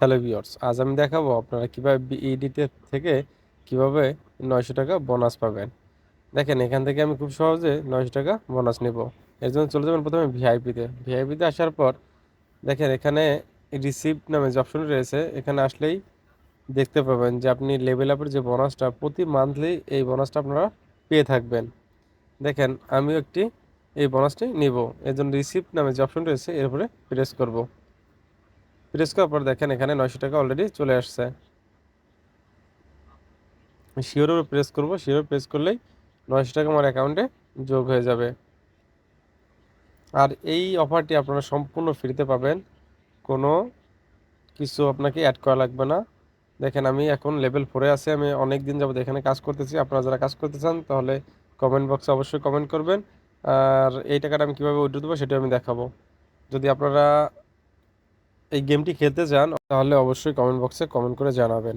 Hello viewers, আজ আমি দেখাবো আপনারা কিভাবে বিইডিতে থেকে কিভাবে 900 টাকা বোনাস পাবেন। দেখেন, এখান থেকে আমি খুব সহজে 900 টাকা বোনাস নিব। এর জন্য চলে যাবেন প্রথমে ভিআইপিতে আসার পর দেখেন এখানে রিসিপ্ট নামে যে অপশন রয়েছে, এখানে আসলেই দেখতে পাবেন যে আপনি লেভেল আপের যে বোনাসটা প্রতি মান্থলি এই বোনাসটা আপনারা পেয়ে থাকবেন। দেখেন আমিও এই বোনাসটি নিব। এর জন্য রিসিপ্ট নামে যে অপশন রয়েছে এর উপরে প্রেস করার পর দেখেন এখানে 900 টাকা অলরেডি চলে আসছে। শিওরের প্রেস করব, শিওর প্রেস করলেই 900 টাকা আমার অ্যাকাউন্টে যোগ হয়ে যাবে। আর এই অফারটি আপনারা সম্পূর্ণ ফ্রিতে পাবেন, কোনো কিছু আপনাকে অ্যাড করা লাগবে না। দেখেন আমি এখন লেভেল 4-এ আছি, আমি অনেক দিন যাবত এখানে কাজ করতেছি। আপনারা যারা কাজ করতে চান তাহলে কমেন্ট বক্সে অবশ্যই কমেন্ট করবেন। আর এই টাকাটা আমি কীভাবে উইথড্র দেবো সেটা আমি দেখাবো। যদি আপনারা এই গেমটি খেলতে চান তাহলে অবশ্যই কমেন্ট বক্সে কমেন্ট করে জানাবেন।